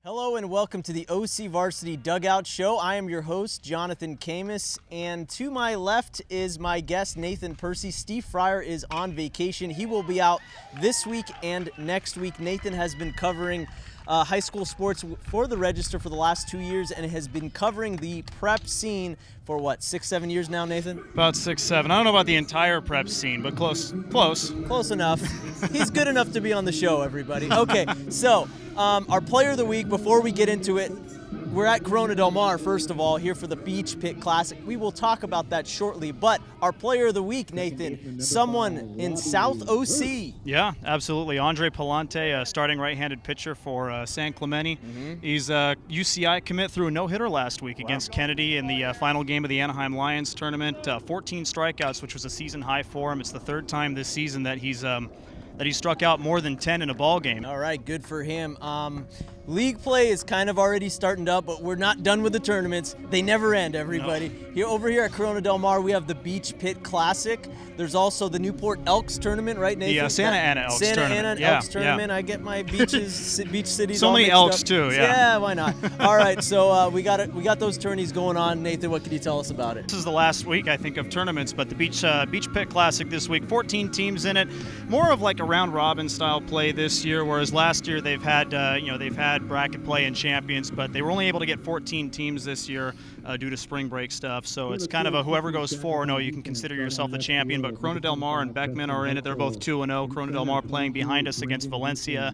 Hello and welcome to the OCVarsity Dugout Show. I am your host, Jonathan Khamis, and to my left is my guest, Nathan Percy. Steve Fryer is on vacation. He will be out this week and next week. Nathan has been covering high school sports for the Register for the last 2 years and has been covering the prep scene for what, 6-7 years now, Nathan? About 6-7. I don't know about the entire prep scene, but close. Close enough. He's good enough to be on the show, everybody. Okay, so our player of the week, before we get into it, we're at Corona Del Mar, first of all, here for the Beach Pit Classic. We will talk about that shortly, but our player of the week, Nathan, someone in South OC. Yeah, absolutely. Andre Pallante, starting right-handed pitcher for San Clemente. He's a UCI commit through a no-hitter last week against Kennedy in the final game of the Anaheim Lions tournament. 14 strikeouts, which was a season high for him. It's the third time this season that he struck out more than 10 in a ball game. All right, good for him. League play is kind of already starting up, but we're not done with the tournaments. They never end, everybody. No. Over here at Corona Del Mar, we have the Beach Pit Classic. There's also the Newport Elks tournament, right, Nathan? The Santa Ana Elks tournament. Santa Ana Elks tournament. I get my beach cities so all many mixed Elks up. too, yeah. Yeah, why not? All right, so we got those tourneys going on. Nathan, what can you tell us about it? This is the last week, I think, of tournaments, but the Beach Pit Classic this week, 14 teams in it. More of like a round-robin style play this year, whereas last year they've had bracket play and champions, but they were only able to get 14 teams this year due to spring break stuff. So it's kind of a whoever goes 4-0, you can consider yourself the champion. But Corona Del Mar and Beckman are in it. They're both 2-0. Corona Del Mar playing behind us against Valencia.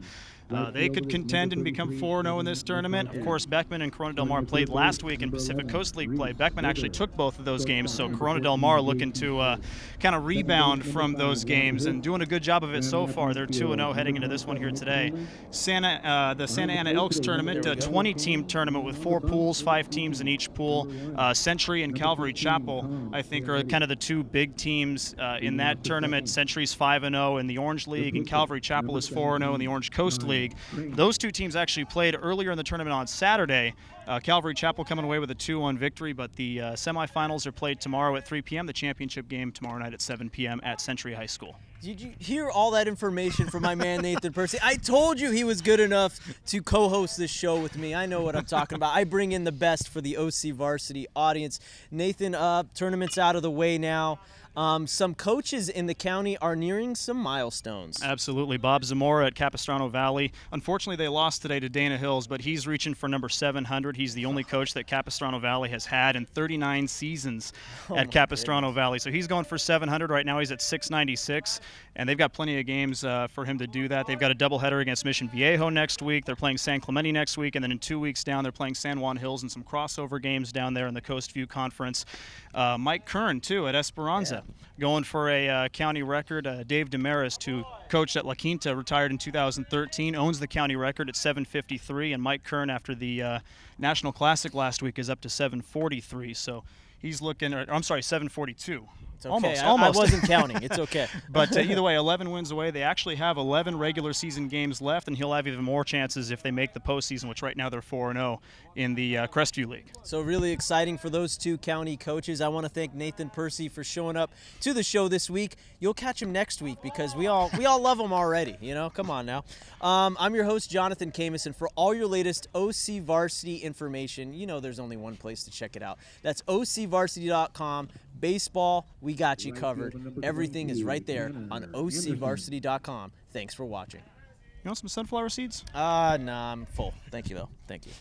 They could contend and become 4-0 in this tournament. Of course, Beckman and Corona Del Mar played last week in Pacific Coast League play. Beckman actually took both of those games, so Corona Del Mar looking to kind of rebound from those games and doing a good job of it so far. They're 2-0 heading into this one here today. The Santa Ana Elks tournament, a 20-team tournament with 4 pools, 5 teams in each pool. Century and Calvary Chapel, I think, are kind of the 2 big teams in that tournament. Century's 5-0 in the Orange League, and Calvary Chapel is 4-0 in the Orange Coast League. Those 2 teams actually played earlier in the tournament on Saturday. Calvary Chapel coming away with a 2-1 victory, but the semifinals are played tomorrow at 3 p.m. The championship game tomorrow night at 7 p.m. at Century High School. Did you hear all that information from my man Nathan Percy? I told you he was good enough to co-host this show with me. I know what I'm talking about. I bring in the best for the OCVarsity audience. Nathan, tournament's out of the way now. Some coaches in the county are nearing some milestones. Absolutely. Bob Zamora at Capistrano Valley. Unfortunately, they lost today to Dana Hills, but he's reaching for number 700. He's the only coach that Capistrano Valley has had in 39 seasons at Capistrano Valley. So he's going for 700. Right now he's at 696, and they've got plenty of games for him to do that. They've got a doubleheader against Mission Viejo next week. They're playing San Clemente next week, and then in 2 weeks down, they're playing San Juan Hills and some crossover games down there in the Coast View Conference. Mike Curran, too, at Esperanza. Going for a county record. Dave Damaris, who coached at La Quinta, retired in 2013, owns the county record at 753, and Mike Curran, after the National Classic last week, is up to 743. So he's looking at, I'm sorry, 742. It's okay. Almost. I wasn't counting. It's okay. But either way, 11 wins away. They actually have 11 regular season games left, and he'll have even more chances if they make the postseason, which right now they're 4-0 in the Crestview League. So really exciting for those 2 county coaches. I want to thank Nathan Percy for showing up to the show this week. You'll catch him next week because we all love him already. You know, come on now. I'm your host, Jonathan Khamis, and for all your latest OCVarsity information, you know there's only one place to check it out. That's OCVarsity.com. Baseball, we got you covered. Everything is right there on OCVarsity.com. Thanks for watching. You want some sunflower seeds? Nah, I'm full. Thank you, though. Thank you.